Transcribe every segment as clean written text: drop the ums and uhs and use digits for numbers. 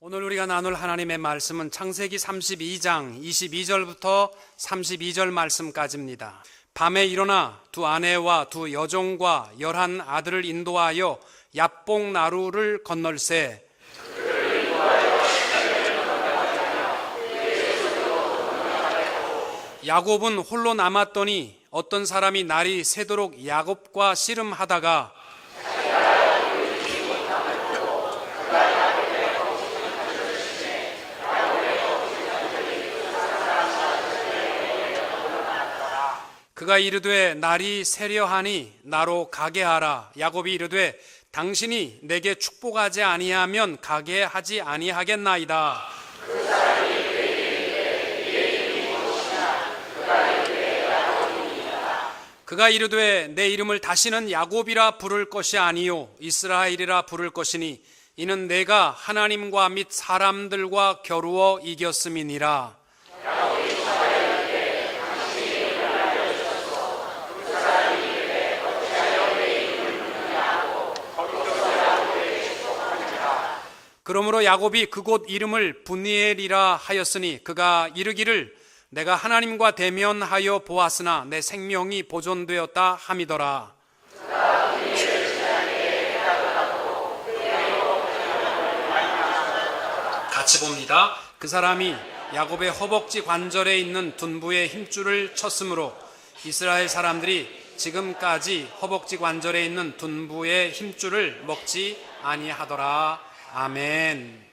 오늘 우리가 나눌 하나님의 말씀은 창세기 32장 22절부터 32절 말씀까지입니다. 밤에 일어나 두 아내와 두 여종과 11 아들을 인도하여 얍봉 나루를 건널세. 야곱은 홀로 남았더니 어떤 사람이 날이 새도록 야곱과 씨름하다가 그가 이르되 날이 새려하니 나로 가게 하라. 야곱이 이르되 당신이 내게 축복하지 아니하면 가게 하지 아니하겠나이다. 그가 이르되 내 이름을 다시는 야곱이라 부를 것이 아니요 이스라엘이라 부를 것이니 이는 내가 하나님과 및 사람들과 겨루어 이겼음이니라. 그러므로 야곱이 그곳 이름을 브니엘이라 하였으니 그가 이르기를 내가 하나님과 대면하여 보았으나 내 생명이 보존되었다 함이더라. 같이 봅니다. 그 사람이 야곱의 허벅지 관절에 있는 둔부의 힘줄을 쳤으므로 이스라엘 사람들이 지금까지 허벅지 관절에 있는 둔부의 힘줄을 먹지 아니하더라. 아멘.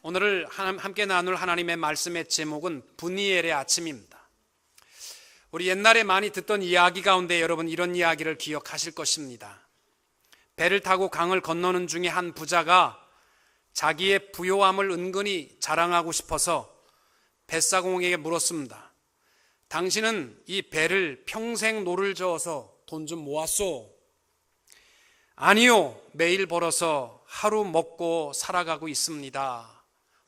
오늘 함께 나눌 하나님의 말씀의 제목은 브니엘의 아침입니다. 우리 옛날에 많이 듣던 이야기 가운데 여러분 이런 이야기를 기억하실 것입니다. 배를 타고 강을 건너는 중에 한 부자가 자기의 부요함을 은근히 자랑하고 싶어서 뱃사공에게 물었습니다. 당신은 이 배를 평생 노를 저어서 돈 좀 모았소? 아니요, 매일 벌어서 하루 먹고 살아가고 있습니다.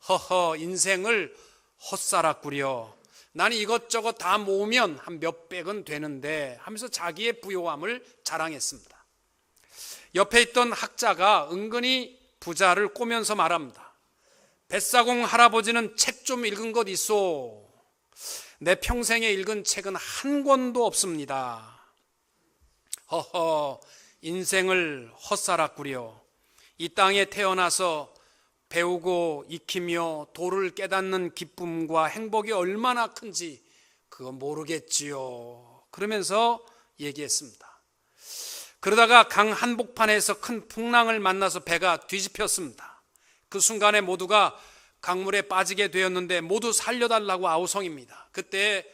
허허, 인생을 헛살았구려. 나는 이것저것 다 모으면 한 몇백은 되는데 하면서 자기의 부요함을 자랑했습니다. 옆에 있던 학자가 은근히 부자를 꼬면서 말합니다. 뱃사공 할아버지는 책 좀 읽은 것 있소? 내 평생에 읽은 책은 한 권도 없습니다. 허허, 인생을 헛살았구려. 이 땅에 태어나서 배우고 익히며 도를 깨닫는 기쁨과 행복이 얼마나 큰지 그거 모르겠지요. 그러면서 얘기했습니다. 그러다가 강 한복판에서 큰 풍랑을 만나서 배가 뒤집혔습니다. 그 순간에 모두가 강물에 빠지게 되었는데 모두 살려달라고 아우성입니다. 그때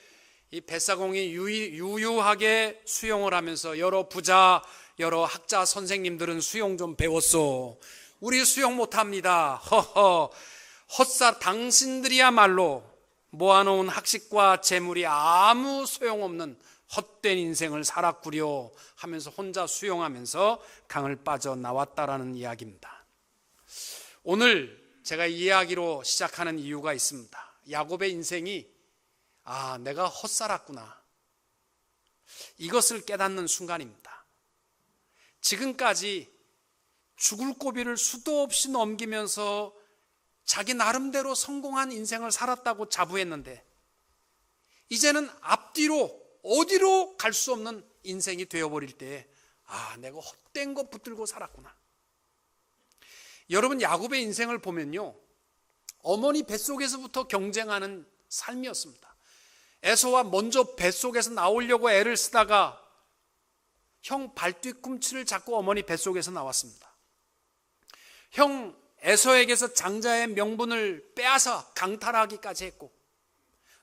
이 뱃사공이 유유하게 수영을 하면서 여러 부자, 여러 학자 선생님들은 수영 좀 배웠소. 우리 수영 못합니다. 허허, 헛살 당신들이야말로 모아놓은 학식과 재물이 아무 소용없는 헛된 인생을 살았구려 하면서 혼자 수영하면서 강을 빠져나왔다라는 이야기입니다. 오늘 제가 이 이야기로 시작하는 이유가 있습니다. 야곱의 인생이 내가 헛살았구나, 이것을 깨닫는 순간입니다. 지금까지 죽을 고비를 수도 없이 넘기면서 자기 나름대로 성공한 인생을 살았다고 자부했는데 이제는 앞뒤로 어디로 갈 수 없는 인생이 되어버릴 때 내가 헛된 거 붙들고 살았구나. 여러분, 야곱의 인생을 보면요, 어머니 뱃속에서부터 경쟁하는 삶이었습니다. 에서와 먼저 뱃속에서 나오려고 애를 쓰다가 형 발뒤꿈치를 잡고 어머니 뱃속에서 나왔습니다. 형 에서에게서 장자의 명분을 빼앗아 강탈하기까지 했고,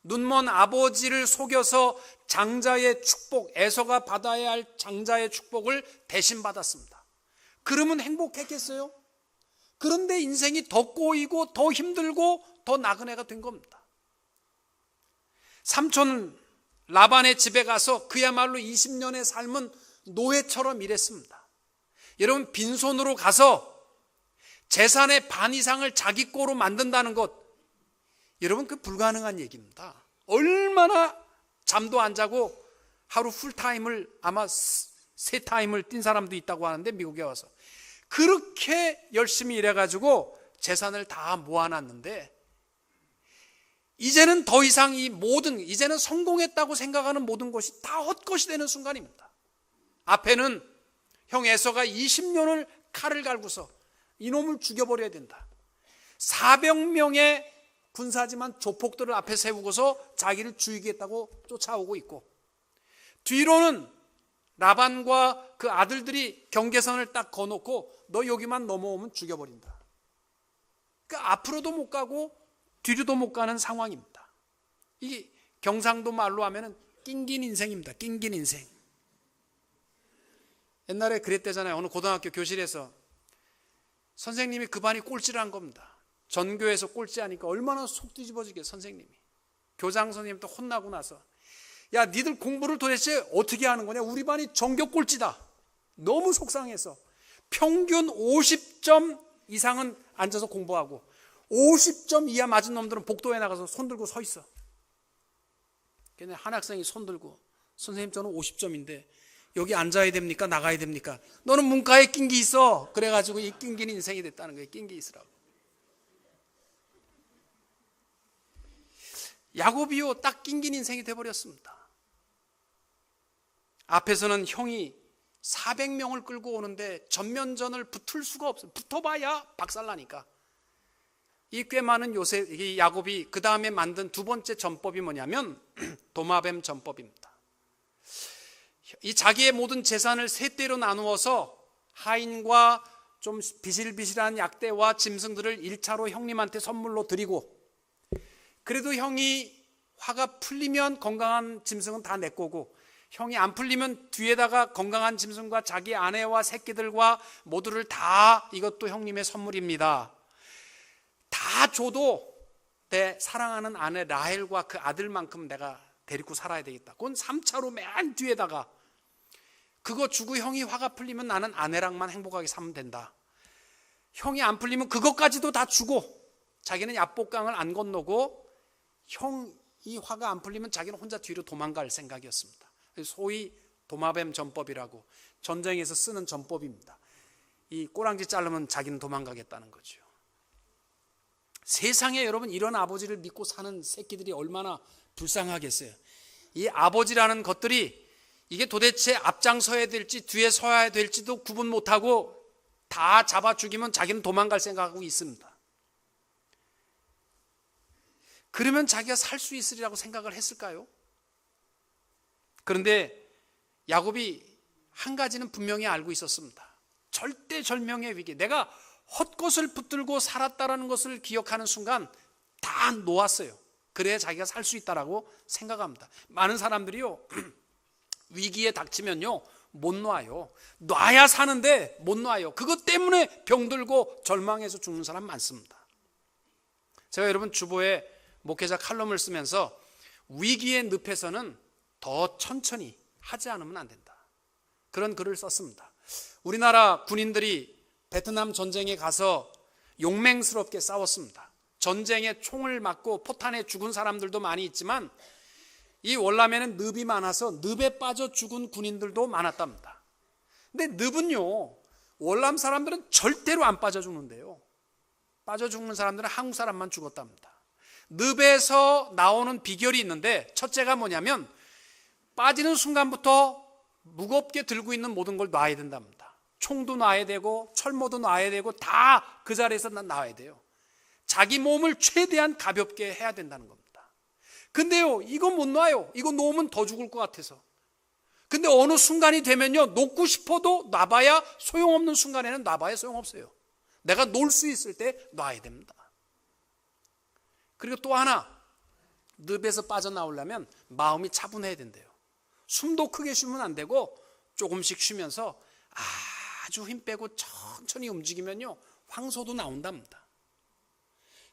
눈먼 아버지를 속여서 장자의 축복, 에서가 받아야 할 장자의 축복을 대신 받았습니다. 그러면 행복했겠어요? 그런데 인생이 더 꼬이고 더 힘들고 더 나그네가 된 겁니다. 삼촌 라반의 집에 가서 그야말로 20년의 삶은 노예처럼 일했습니다. 여러분, 빈손으로 가서 재산의 반 이상을 자기 거로 만든다는 것, 여러분, 그 불가능한 얘기입니다. 얼마나 잠도 안 자고 하루 풀타임을 아마 3타임을 뛴 사람도 있다고 하는데, 미국에 와서 그렇게 열심히 일해가지고 재산을 다 모아놨는데 이제는 더 이상 이제는 성공했다고 생각하는 모든 것이 다 헛것이 되는 순간입니다. 앞에는 형 에서가 20년을 칼을 갈고서 이놈을 죽여버려야 된다. 400명의 군사지만 조폭들을 앞에 세우고서 자기를 죽이겠다고 쫓아오고 있고, 뒤로는 라반과 그 아들들이 경계선을 딱 거놓고 너 여기만 넘어오면 죽여버린다. 그러니까 앞으로도 못 가고 뒤로도 못 가는 상황입니다. 이게 경상도 말로 하면은 낑긴 인생입니다. 낑긴 인생. 옛날에 그랬대잖아요. 어느 고등학교 교실에서 선생님이 그 반이 꼴찌를 한 겁니다. 전교에서 꼴찌하니까 얼마나 속 뒤집어지게 선생님이. 교장 선생님도 혼나고 나서 야 니들 공부를 도대체 어떻게 하는 거냐. 우리 반이 전교 꼴찌다. 너무 속상해서 평균 50점 이상은 앉아서 공부하고 50점 이하 맞은 놈들은 복도에 나가서 손 들고 서 있어. 걔네 한 학생이 손 들고 선생님 저는 50점인데 여기 앉아야 됩니까? 나가야 됩니까? 너는 문과에 낀 게 있어. 그래가지고 이 낑긴 인생이 됐다는 거예요. 낀 게 있으라고. 야곱이요 딱 낑긴 인생이 돼버렸습니다. 앞에서는 형이 400명을 끌고 오는데 전면전을 붙을 수가 없어요. 붙어봐야 박살나니까. 이 꽤 많은 이 야곱이 그 다음에 만든 두 번째 전법이 뭐냐면 도마뱀 전법입니다. 이 자기의 모든 재산을 세 대로 나누어서 하인과 좀 비실비실한 약대와 짐승들을 1차로 형님한테 선물로 드리고, 그래도 형이 화가 풀리면 건강한 짐승은 다 내 거고, 형이 안 풀리면 뒤에다가 건강한 짐승과 자기 아내와 새끼들과 모두를 다 이것도 형님의 선물입니다. 다 줘도 내 사랑하는 아내 라헬과 그 아들만큼 내가 데리고 살아야 되겠다. 그건 3차로 맨 뒤에다가 그거 주고 형이 화가 풀리면 나는 아내랑만 행복하게 살면 된다. 형이 안 풀리면 그것까지도 다 주고 자기는 야복강을 안 건너고 형이 화가 안 풀리면 자기는 혼자 뒤로 도망갈 생각이었습니다. 소위 도마뱀 전법이라고 전쟁에서 쓰는 전법입니다. 이 꼬랑지 자르면 자기는 도망가겠다는 거죠. 세상에 여러분 이런 아버지를 믿고 사는 새끼들이 얼마나 불쌍하겠어요. 이 아버지라는 것들이 이게 도대체 앞장서야 될지 뒤에 서야 될지도 구분 못하고 다 잡아 죽이면 자기는 도망갈 생각하고 있습니다. 그러면 자기가 살 수 있으리라고 생각을 했을까요? 그런데 야곱이 한 가지는 분명히 알고 있었습니다. 절대절명의 위기, 내가 헛것을 붙들고 살았다라는 것을 기억하는 순간 다 놓았어요. 그래야 자기가 살 수 있다라고 생각합니다. 많은 사람들이요 위기에 닥치면요 못 놔요. 놔야 사는데 못 놔요. 그것 때문에 병들고 절망해서 죽는 사람 많습니다. 제가 여러분 주보에 목회자 칼럼을 쓰면서 위기의 늪에서는 더 천천히 하지 않으면 안 된다, 그런 글을 썼습니다. 우리나라 군인들이 베트남 전쟁에 가서 용맹스럽게 싸웠습니다. 전쟁에 총을 맞고 포탄에 죽은 사람들도 많이 있지만 이 월남에는 늪이 많아서 늪에 빠져 죽은 군인들도 많았답니다. 근데 늪은요 월남 사람들은 절대로 안 빠져 죽는데요, 빠져 죽는 사람들은 한국 사람만 죽었답니다. 늪에서 나오는 비결이 있는데 첫째가 뭐냐면 빠지는 순간부터 무겁게 들고 있는 모든 걸 놔야 된답니다. 총도 놔야 되고 철모도 놔야 되고 다 그 자리에서 놔야 돼요. 자기 몸을 최대한 가볍게 해야 된다는 겁니다. 근데요 이거 못 놔요. 이거 놓으면 더 죽을 것 같아서. 근데 어느 순간이 되면요 놓고 싶어도 놔봐야 소용없는 순간에는 놔봐야 소용없어요. 내가 놓을 수 있을 때 놔야 됩니다. 그리고 또 하나, 늪에서 빠져나오려면 마음이 차분해야 된대요. 숨도 크게 쉬면 안 되고 조금씩 쉬면서 아주 힘 빼고 천천히 움직이면요 황소도 나온답니다.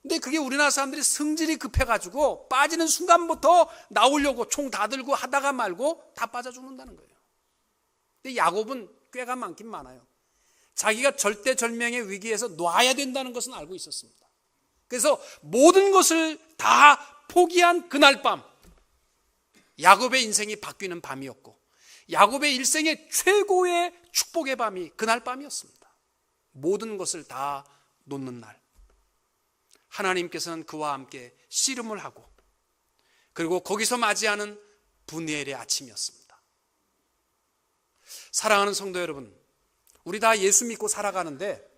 근데 그게 우리나라 사람들이 성질이 급해가지고 빠지는 순간부터 나오려고 총 다 들고 하다가 말고 다 빠져 죽는다는 거예요. 근데 야곱은 꾀가 많긴 많아요. 자기가 절대절명의 위기에서 놔야 된다는 것은 알고 있었습니다. 그래서 모든 것을 다 포기한 그날 밤, 야곱의 인생이 바뀌는 밤이었고 야곱의 일생의 최고의 축복의 밤이 그날 밤이었습니다. 모든 것을 다 놓는 날. 하나님께서는 그와 함께 씨름을 하고, 그리고 거기서 맞이하는 분이엘의 아침이었습니다. 사랑하는 성도 여러분, 우리 다 예수 믿고 살아가는데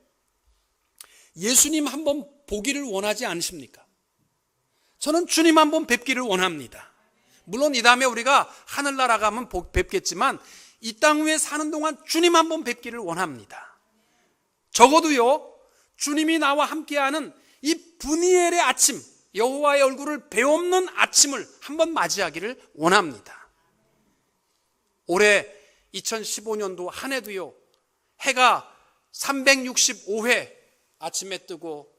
예수님 한번 보기를 원하지 않으십니까? 저는 주님 한번 뵙기를 원합니다. 물론 이 다음에 우리가 하늘나라 가면 뵙겠지만 이 땅 위에 사는 동안 주님 한번 뵙기를 원합니다. 적어도요, 주님이 나와 함께하는 이 분이엘의 아침, 여호와의 얼굴을 배없는 아침을 한번 맞이하기를 원합니다. 올해 2015년도 한 해도요, 해가 365회 아침에 뜨고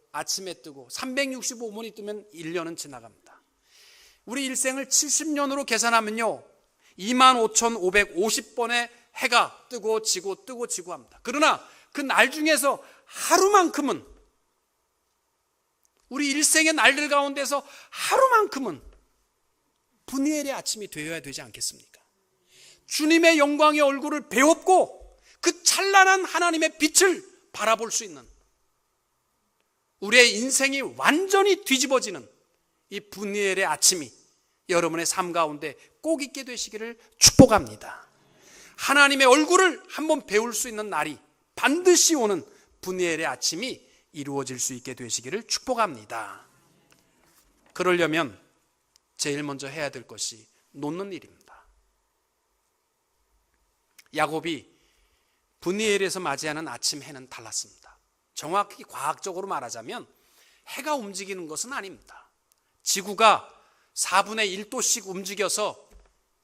365번이 뜨면 1년은 지나갑니다. 우리 일생을 70년으로 계산하면요, 25,550번의 해가 뜨고 지고 합니다. 그러나 그 날 중에서 하루만큼은, 우리 일생의 날들 가운데서 하루만큼은 분이엘의 아침이 되어야 되지 않겠습니까? 주님의 영광의 얼굴을 배웠고 그 찬란한 하나님의 빛을 바라볼 수 있는, 우리의 인생이 완전히 뒤집어지는 이 분이엘의 아침이 여러분의 삶 가운데 꼭 있게 되시기를 축복합니다. 하나님의 얼굴을 한번 배울 수 있는 날이 반드시 오는 분이엘의 아침이 이루어질 수 있게 되시기를 축복합니다. 그러려면 제일 먼저 해야 될 것이 놓는 일입니다. 야곱이 분이엘에서 맞이하는 아침 해는 달랐습니다. 정확히 과학적으로 말하자면 해가 움직이는 것은 아닙니다. 지구가 4분의 1도씩 움직여서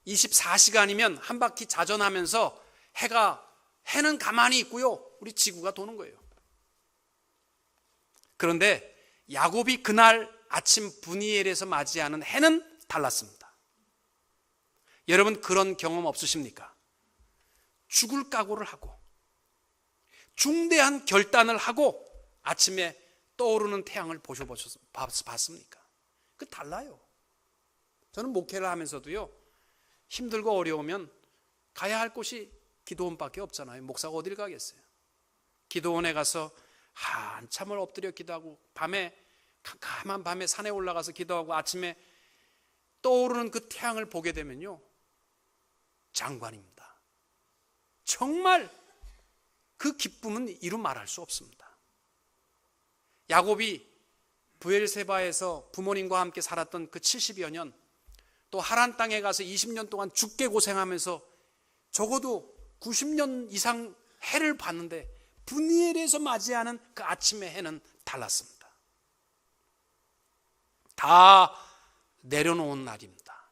24시간이면 한 바퀴 자전하면서 해는 가만히 있고요, 우리 지구가 도는 거예요. 그런데 야곱이 그날 아침 분이엘에서 맞이하는 해는 달랐습니다. 여러분, 그런 경험 없으십니까? 죽을 각오를 하고 중대한 결단을 하고 아침에 떠오르는 태양을 봤습니까? 그 달라요. 저는 목회를 하면서도요, 힘들고 어려우면 가야 할 곳이 기도원밖에 없잖아요. 목사가 어딜 가겠어요? 기도원에 가서 한참을 엎드려 기도하고, 밤에 캄캄한 밤에 산에 올라가서 기도하고 아침에 떠오르는 그 태양을 보게 되면요, 장관입니다. 정말 그 기쁨은 이루 말할 수 없습니다. 야곱이 브엘세바에서 부모님과 함께 살았던 그 70여 년, 또 하란 땅에 가서 20년 동안 죽게 고생하면서 적어도 90년 이상 해를 봤는데 분이엘에서 맞이하는 그 아침의 해는 달랐습니다. 다 내려놓은 날입니다.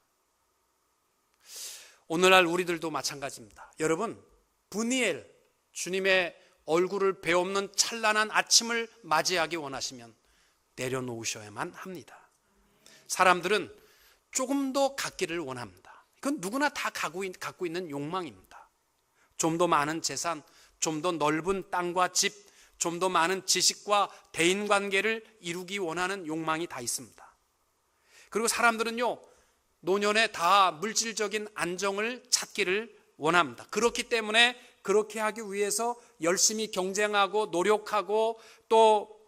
오늘날 우리들도 마찬가지입니다. 여러분, 분이엘, 주님의 얼굴을 배없는 찬란한 아침을 맞이하기 원하시면 내려놓으셔야만 합니다. 사람들은 조금 더 갖기를 원합니다. 그건 누구나 다 갖고 있는 욕망입니다. 좀 더 많은 재산, 좀 더 넓은 땅과 집, 좀 더 많은 지식과 대인관계를 이루기 원하는 욕망이 다 있습니다. 그리고 사람들은요, 노년에 다 물질적인 안정을 찾기를 원합니다. 그렇기 때문에 그렇게 하기 위해서 열심히 경쟁하고 노력하고 또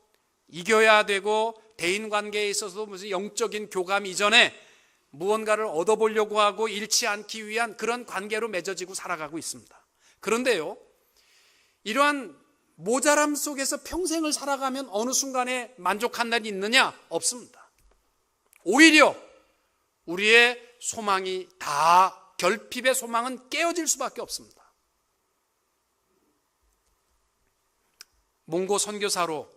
이겨야 되고, 대인관계에 있어서 무슨 영적인 교감 이전에 무언가를 얻어보려고 하고 잃지 않기 위한 그런 관계로 맺어지고 살아가고 있습니다. 그런데요, 이러한 모자람 속에서 평생을 살아가면 어느 순간에 만족한 날이 있느냐? 없습니다. 오히려 우리의 소망이 다, 결핍의 소망은 깨어질 수밖에 없습니다. 몽고 선교사로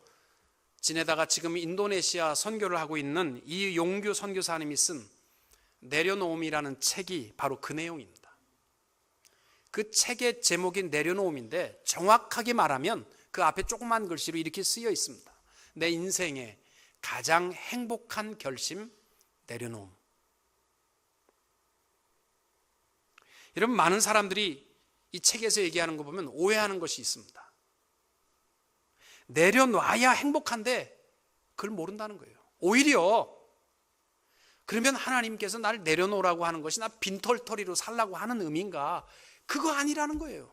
지내다가 지금 인도네시아 선교를 하고 있는 이용규 선교사님이 쓴 내려놓음이라는 책이 바로 그 내용입니다. 그 책의 제목이 내려놓음인데 정확하게 말하면 그 앞에 조그만 글씨로 이렇게 쓰여 있습니다. 내 인생의 가장 행복한 결심, 내려놓음. 여러분, 많은 사람들이 이 책에서 얘기하는 거 보면 오해하는 것이 있습니다. 내려놔야 행복한데 그걸 모른다는 거예요. 오히려 그러면 하나님께서 나를 내려놓으라고 하는 것이 나 빈털터리로 살라고 하는 의미인가? 그거 아니라는 거예요.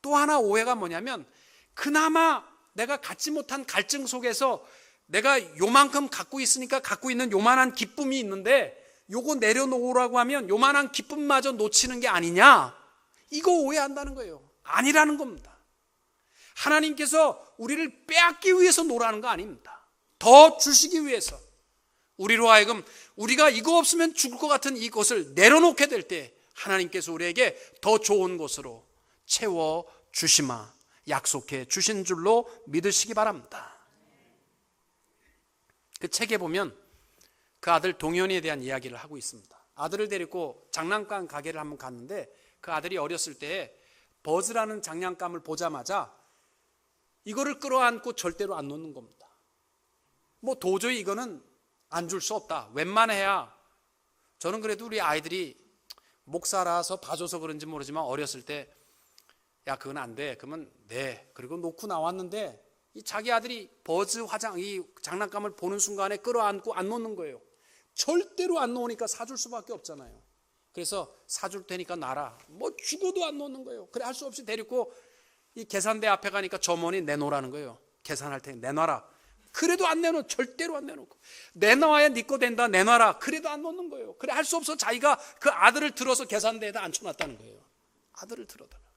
또 하나 오해가 뭐냐면, 그나마 내가 갖지 못한 갈증 속에서 내가 요만큼 갖고 있으니까 갖고 있는 요만한 기쁨이 있는데 요거 내려놓으라고 하면 요만한 기쁨마저 놓치는 게 아니냐? 이거 오해한다는 거예요. 아니라는 겁니다. 하나님께서 우리를 빼앗기 위해서 노라는 거 아닙니다. 더 주시기 위해서 우리로 하여금 우리가 이거 없으면 죽을 것 같은 이것을 내려놓게 될 때 하나님께서 우리에게 더 좋은 것으로 채워 주시마 약속해 주신 줄로 믿으시기 바랍니다. 그 책에 보면 그 아들 동현이에 대한 이야기를 하고 있습니다. 아들을 데리고 장난감 가게를 한번 갔는데 그 아들이 어렸을 때 버즈라는 장난감을 보자마자 이거를 끌어안고 절대로 안 놓는 겁니다. 뭐 도저히 이거는 안 줄 수 없다. 웬만해야. 저는 그래도 우리 아이들이 목사라서 봐줘서 그런지 모르지만 어렸을 때 야 그건 안 돼. 그러면 네. 그리고 놓고 나왔는데 이 자기 아들이 버즈 이 장난감을 보는 순간에 끌어안고 안 놓는 거예요. 절대로 안 놓으니까 사줄 수밖에 없잖아요. 그래서 사줄 테니까 놔라. 뭐 죽어도 안 놓는 거예요. 그래 할 수 없이 데리고 이 계산대 앞에 가니까 점원이 내놓으라는 거예요. 계산할 테니 내놔라. 그래도 안 내놓고 절대로 안 내놓고 내놔야 네 거 된다 내놔라. 그래도 안 놓는 거예요. 그래 할 수 없어 자기가 그 아들을 들어서 계산대에다 앉혀놨다는 거예요. 아들을 들어다가.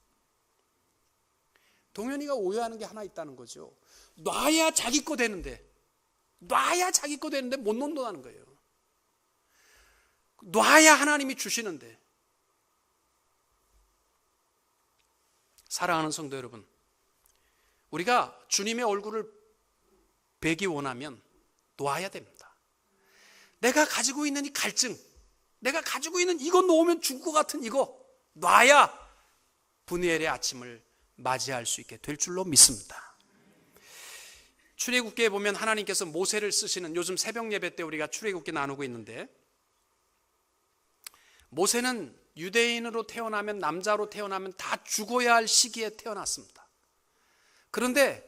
동현이가 오해하는 게 하나 있다는 거죠. 놔야 자기 거 되는데 못 놓는다는 거예요. 놔야 하나님이 주시는데. 사랑하는 성도 여러분, 우리가 주님의 얼굴을 뵈기 원하면 놔야 됩니다. 내가 가지고 있는 이 갈증, 내가 가지고 있는 이거 놓으면 죽을 것 같은 이거 놔야 분이엘의 아침을 맞이할 수 있게 될 줄로 믿습니다. 출애굽기에 보면 하나님께서 모세를 쓰시는, 요즘 새벽 예배 때 우리가 출애굽기 나누고 있는데, 모세는 유대인으로 태어나면, 남자로 태어나면 다 죽어야 할 시기에 태어났습니다. 그런데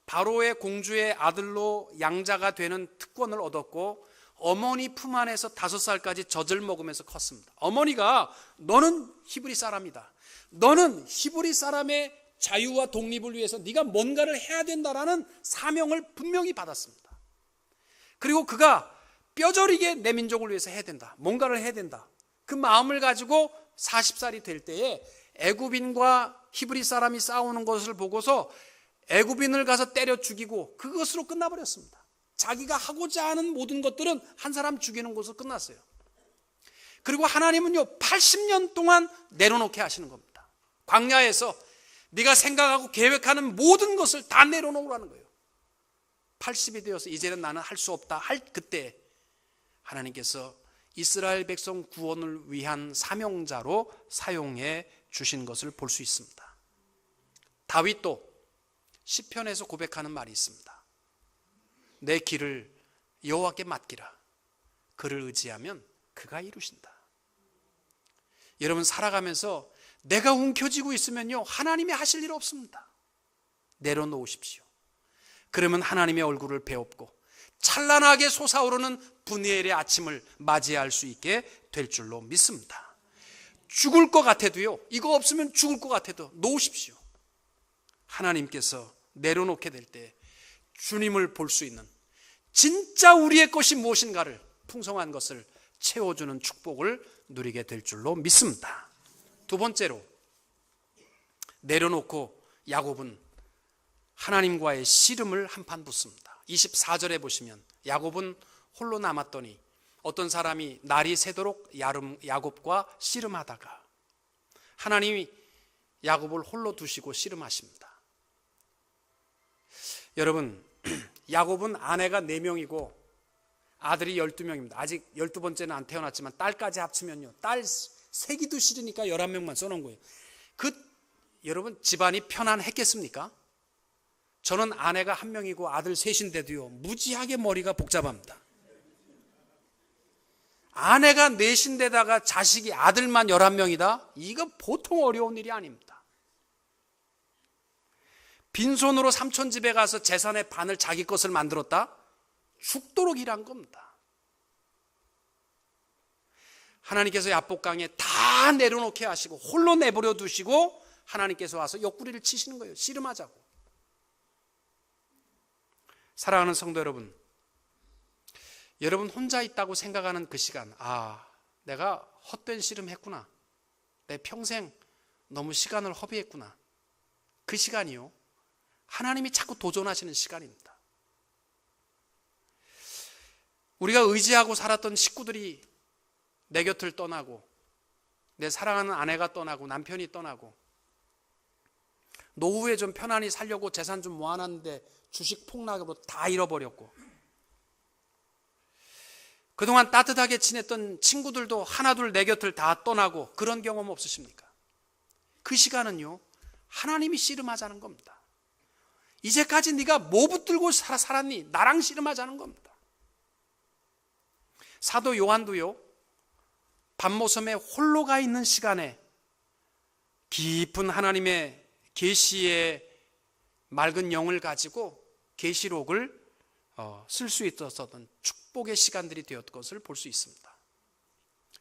바로의 공주의 아들로 양자가 되는 특권을 얻었고 어머니 품 안에서 5살까지 젖을 먹으면서 컸습니다. 어머니가 너는 히브리 사람이다. 너는 히브리 사람의 자유와 독립을 위해서 네가 뭔가를 해야 된다라는 사명을 분명히 받았습니다. 그리고 그가 뼈저리게 내 민족을 위해서 해야 된다. 뭔가를 해야 된다. 그 마음을 가지고 40살이 될 때에 애굽인과 히브리 사람이 싸우는 것을 보고서 애굽인을 가서 때려 죽이고 그것으로 끝나버렸습니다. 자기가 하고자 하는 모든 것들은 한 사람 죽이는 것으로 끝났어요. 그리고 하나님은요 80년 동안 내려놓게 하시는 겁니다. 광야에서 네가 생각하고 계획하는 모든 것을 다 내려놓으라는 거예요. 80이 되어서 이제는 나는 할 수 없다 할 그때 하나님께서 이스라엘 백성 구원을 위한 사명자로 사용해 주신 것을 볼 수 있습니다. 다윗도 시편에서 고백하는 말이 있습니다. 내 길을 여호와께 맡기라. 그를 의지하면 그가 이루신다. 여러분 살아가면서 내가 움켜쥐고 있으면요 하나님이 하실 일 없습니다. 내려놓으십시오. 그러면 하나님의 얼굴을 배웁고 찬란하게 솟아오르는 분이엘의 아침을 맞이할 수 있게 될 줄로 믿습니다. 죽을 것 같아도요, 이거 없으면 죽을 것 같아도 놓으십시오. 하나님께서 내려놓게 될 때 주님을 볼 수 있는 진짜 우리의 것이 무엇인가를, 풍성한 것을 채워주는 축복을 누리게 될 줄로 믿습니다. 두 번째로 내려놓고 야곱은 하나님과의 씨름을 한판 붙습니다. 24절에 보시면 야곱은 홀로 남았더니 어떤 사람이 날이 새도록 야곱과 씨름하다가 하나님이 야곱을 홀로 두시고 씨름하십니다. 여러분 야곱은 아내가 4명이고 아들이 12명입니다. 아직 12번째는 안 태어났지만 딸까지 합치면요 딸 세기도 싫으니까 11명만 써놓은 거예요. 여러분 집안이 편안했겠습니까? 저는 아내가 1명이고 아들 3인데도요 무지하게 머리가 복잡합니다. 아내가 4인데다가 자식이 아들만 11명이다? 이거 보통 어려운 일이 아닙니다. 빈손으로 삼촌 집에 가서 재산의 반을 자기 것을 만들었다? 죽도록 일한 겁니다. 하나님께서 야복강에 다 내려놓게 하시고 홀로 내버려 두시고 하나님께서 와서 옆구리를 치시는 거예요. 씨름하자고. 사랑하는 성도 여러분, 여러분 혼자 있다고 생각하는 그 시간, 내가 헛된 씨름했구나, 내 평생 너무 시간을 허비했구나, 그 시간이요, 하나님이 자꾸 도전하시는 시간입니다. 우리가 의지하고 살았던 식구들이 내 곁을 떠나고, 내 사랑하는 아내가 떠나고, 남편이 떠나고, 노후에 좀 편안히 살려고 재산 좀 모아놨는데 주식 폭락으로 다 잃어버렸고, 그동안 따뜻하게 지냈던 친구들도 하나둘 내 곁을 다 떠나고, 그런 경험 없으십니까? 그 시간은요, 하나님이 씨름하자는 겁니다. 이제까지 네가 뭐 붙들고 살았니? 나랑 씨름하자는 겁니다. 사도 요한도요, 밤모섬에 홀로 가 있는 시간에 깊은 하나님의 계시의 맑은 영을 가지고 계시록을 쓸 수 있었던 축복의 시간들이 되었던 것을 볼 수 있습니다.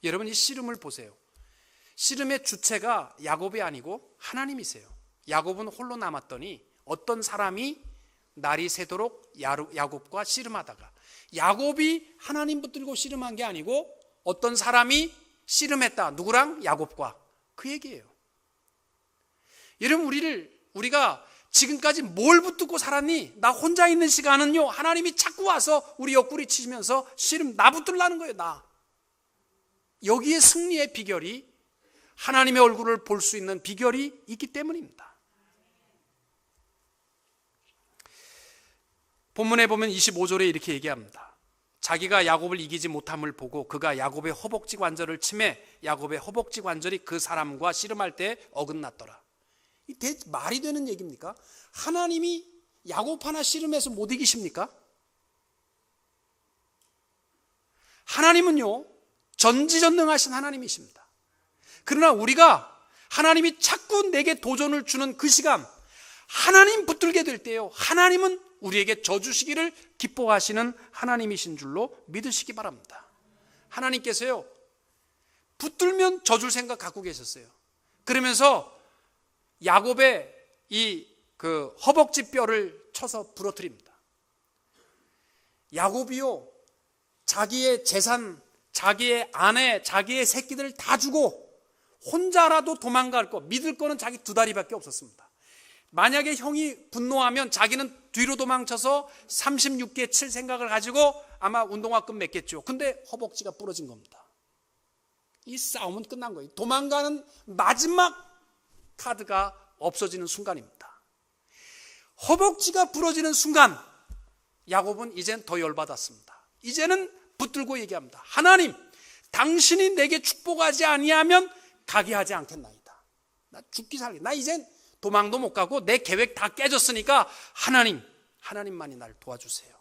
여러분, 이 씨름을 보세요. 씨름의 주체가 야곱이 아니고 하나님이세요. 야곱은 홀로 남았더니 어떤 사람이 날이 새도록 야곱과 씨름하다가, 야곱이 하나님 붙들고 씨름한 게 아니고 어떤 사람이 씨름했다. 누구랑? 야곱과. 그 얘기예요. 여러분, 우리가 지금까지 뭘 붙들고 살았니? 나 혼자 있는 시간은요, 하나님이 자꾸 와서 우리 옆구리 치시면서 씨름, 나 붙들라는 거예요. 나. 여기에 승리의 비결이, 하나님의 얼굴을 볼 수 있는 비결이 있기 때문입니다. 본문에 보면 25절에 이렇게 얘기합니다. 자기가 야곱을 이기지 못함을 보고 그가 야곱의 허벅지 관절을 치매 야곱의 허벅지 관절이 그 사람과 씨름할 때 어긋났더라. 이 말이 되는 얘기입니까? 하나님이 야곱 하나 씨름해서 못 이기십니까? 하나님은요, 전지전능하신 하나님이십니다. 그러나 우리가 하나님이 자꾸 내게 도전을 주는 그 시간, 하나님 붙들게 될 때요, 하나님은 우리에게 져주시기를 기뻐하시는 하나님이신 줄로 믿으시기 바랍니다. 하나님께서요, 붙들면 져줄 생각 갖고 계셨어요. 그러면서 야곱의 그 허벅지 뼈를 쳐서 부러뜨립니다. 야곱이요, 자기의 재산, 자기의 아내, 자기의 새끼들을 다 주고 혼자라도 도망갈 거, 믿을 거는 자기 두 다리밖에 없었습니다. 만약에 형이 분노하면 자기는 뒤로 도망쳐서 36개 칠 생각을 가지고 아마 운동화끈 맺겠죠. 근데 허벅지가 부러진 겁니다. 이 싸움은 끝난 거예요. 도망가는 마지막 카드가 없어지는 순간입니다. 허벅지가 부러지는 순간 야곱은 이젠 더 열받았습니다. 이제는 붙들고 얘기합니다. 하나님, 당신이 내게 축복하지 아니하면 가게 하지 않겠나이다. 나 죽기 살기, 나 이젠 도망도 못 가고 내 계획 다 깨졌으니까 하나님만이 날 도와주세요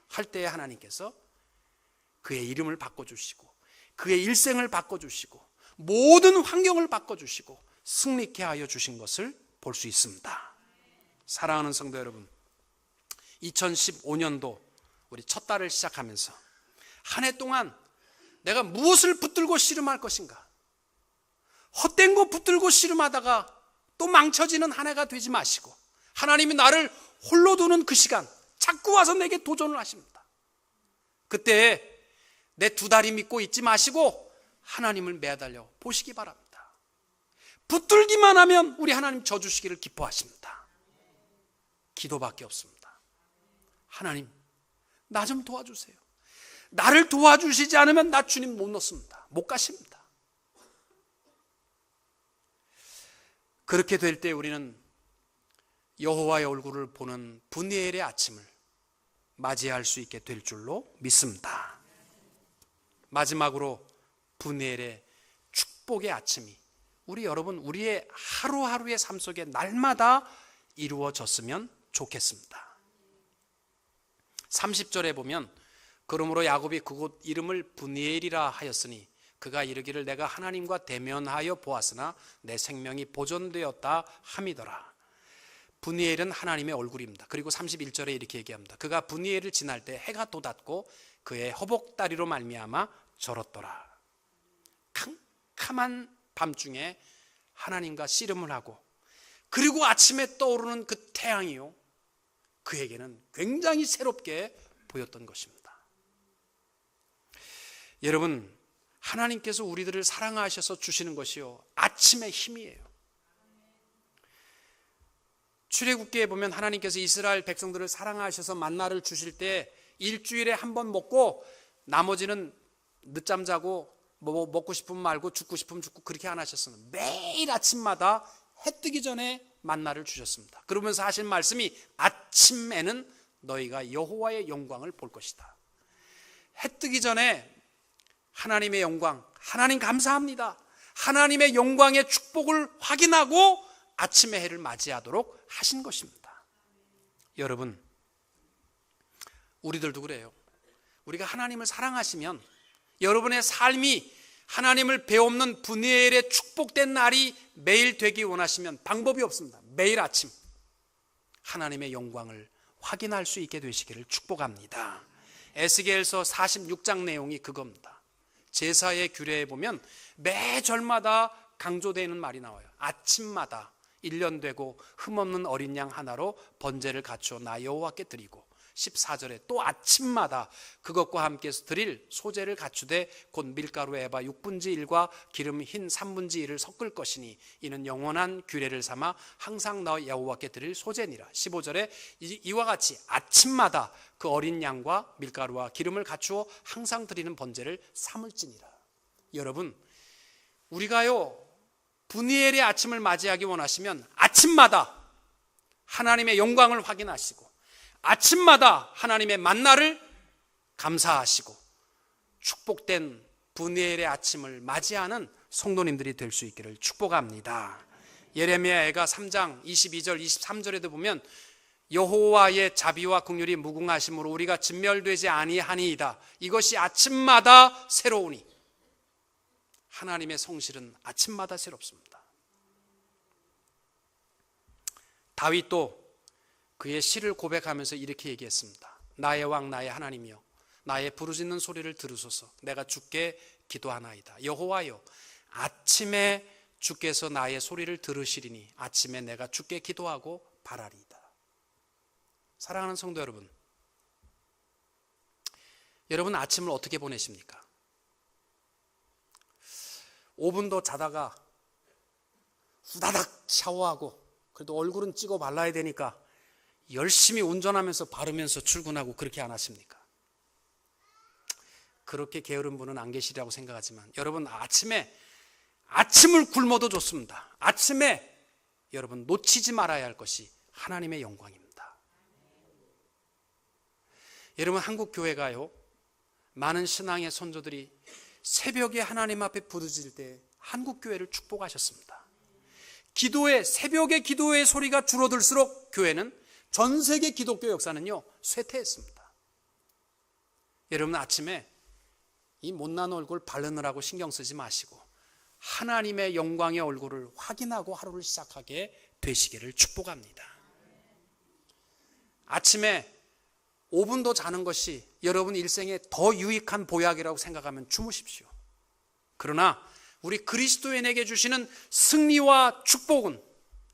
할 때에 하나님께서 그의 이름을 바꿔주시고 그의 일생을 바꿔주시고 모든 환경을 바꿔주시고 승리케 하여 주신 것을 볼 수 있습니다. 사랑하는 성도 여러분, 2015년도 우리 첫 달을 시작하면서 한 해 동안 내가 무엇을 붙들고 씨름할 것인가, 헛된 거 붙들고 씨름하다가 또 망쳐지는 한 해가 되지 마시고, 하나님이 나를 홀로 두는 그 시간 자꾸 와서 내게 도전을 하십니다. 그때 내 두 다리 믿고 있지 마시고 하나님을 매달려 보시기 바랍니다. 붙들기만 하면 우리 하나님 져주시기를 기뻐하십니다. 기도밖에 없습니다. 하나님, 나 좀 도와주세요. 나를 도와주시지 않으면 나 주님 못 넣습니다. 못 가십니다. 그렇게 될 때 우리는 여호와의 얼굴을 보는 분이엘의 아침을 맞이할 수 있게 될 줄로 믿습니다. 마지막으로 분이엘의 축복의 아침이 우리의 하루하루의 삶 속에 날마다 이루어졌으면 좋겠습니다. 30절에 보면, 그러므로 야곱이 그곳 이름을 분이엘이라 하였으니 그가 이르기를 내가 하나님과 대면하여 보았으나 내 생명이 보존되었다 함이더라. 분이엘은 하나님의 얼굴입니다. 그리고 31절에 이렇게 얘기합니다. 그가 분이엘을 지날 때 해가 돋았고 그의 허벅다리로 말미암아 절었더라. 캄캄한 밤중에 하나님과 씨름을 하고, 그리고 아침에 떠오르는 그 태양이요, 그에게는 굉장히 새롭게 보였던 것입니다. 여러분, 하나님께서 우리들을 사랑하셔서 주시는 것이요, 아침의 힘이에요. 출애굽기에 보면 하나님께서 이스라엘 백성들을 사랑하셔서 만나를 주실 때 일주일에 한 번 먹고 나머지는 늦잠 자고 뭐 먹고 싶으면 말고 죽고 싶으면 죽고 그렇게 안 하셨어요. 매일 아침마다 해 뜨기 전에 만나를 주셨습니다. 그러면서 하신 말씀이 아침에는 너희가 여호와의 영광을 볼 것이다. 해 뜨기 전에 하나님의 영광, 하나님 감사합니다, 하나님의 영광의 축복을 확인하고 아침의 해를 맞이하도록 하신 것입니다. 여러분, 우리들도 그래요. 우리가 하나님을 사랑하시면 여러분의 삶이 하나님을 배움는 분이엘의 축복된 날이 매일 되기 원하시면 방법이 없습니다. 매일 아침 하나님의 영광을 확인할 수 있게 되시기를 축복합니다. 에스겔서 46장 내용이 그겁니다. 제사의 규례에 보면 매절마다 강조되는 말이 나와요. 아침마다 1년 되고 흠없는 어린 양 하나로 번제를 갖추어 나 여호와께 드리고, 14절에 또 아침마다 그것과 함께해서 드릴 소제를 갖추되 곧 밀가루 에바 6분지 1과 기름 흰 3분지 1을 섞을 것이니 이는 영원한 규례를 삼아 항상 너 여호와께 드릴 소제니라. 15절에 이와 같이 아침마다 그 어린 양과 밀가루와 기름을 갖추어 항상 드리는 번제를 삼을지니라. 여러분, 우리가요 분이엘의 아침을 맞이하기 원하시면 아침마다 하나님의 영광을 확인하시고 아침마다 하나님의 만나를 감사하시고 축복된 분이엘의 아침을 맞이하는 성도님들이 될 수 있기를 축복합니다. 예레미야가 3장 22절 23절에도 보면 여호와의 자비와 긍휼이 무궁하심으로 우리가 진멸되지 아니하니이다. 이것이 아침마다 새로우니. 하나님의 성실은 아침마다 새롭습니다. 다윗도 그의 시를 고백하면서 이렇게 얘기했습니다. 나의 왕 나의 하나님이여, 나의 부르짖는 소리를 들으소서. 내가 주께 기도하나이다. 여호와여, 아침에 주께서 나의 소리를 들으시리니 아침에 내가 주께 기도하고 바라리이다. 사랑하는 성도 여러분, 여러분 아침을 어떻게 보내십니까? 5분도 자다가 후다닥 샤워하고 그래도 얼굴은 찍어 발라야 되니까 열심히 운전하면서 바르면서 출근하고 그렇게 안 하십니까? 그렇게 게으른 분은 안 계시리라고 생각하지만 여러분 아침을 굶어도 좋습니다. 아침에 여러분 놓치지 말아야 할 것이 하나님의 영광입니다. 여러분 한국 교회가요 많은 신앙의 선조들이 새벽에 하나님 앞에 부르짖을 때 한국 교회를 축복하셨습니다. 새벽의 기도의 소리가 줄어들수록 교회는 전 세계 기독교 역사는요 쇠퇴했습니다. 여러분 아침에 이 못난 얼굴 바르느라고 신경 쓰지 마시고 하나님의 영광의 얼굴을 확인하고 하루를 시작하게 되시기를 축복합니다. 아침에 5분도 자는 것이 여러분 일생에 더 유익한 보약이라고 생각하면 주무십시오. 그러나 우리 그리스도인에게 주시는 승리와 축복은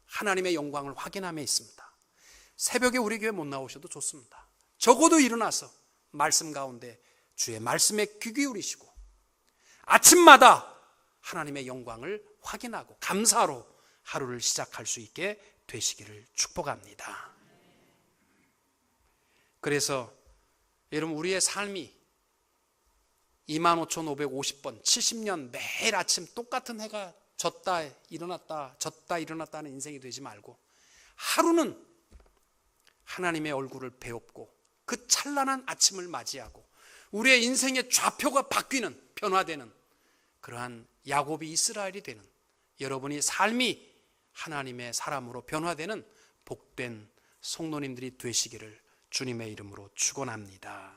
하나님의 영광을 확인함에 있습니다. 새벽에 우리 교회 못 나오셔도 좋습니다. 적어도 일어나서 말씀 가운데 주의 말씀에 귀 기울이시고 아침마다 하나님의 영광을 확인하고 감사로 하루를 시작할 수 있게 되시기를 축복합니다. 그래서 여러분 우리의 삶이 25,550번 70년 매일 아침 똑같은 해가 졌다 일어났다 졌다 일어났다 하는 인생이 되지 말고 하루는 하나님의 얼굴을 배웁고 그 찬란한 아침을 맞이하고 우리의 인생의 좌표가 바뀌는 변화되는 그러한 야곱이 이스라엘이 되는 여러분이 삶이 하나님의 사람으로 변화되는 복된 성도님들이 되시기를 주님의 이름으로 축원합니다.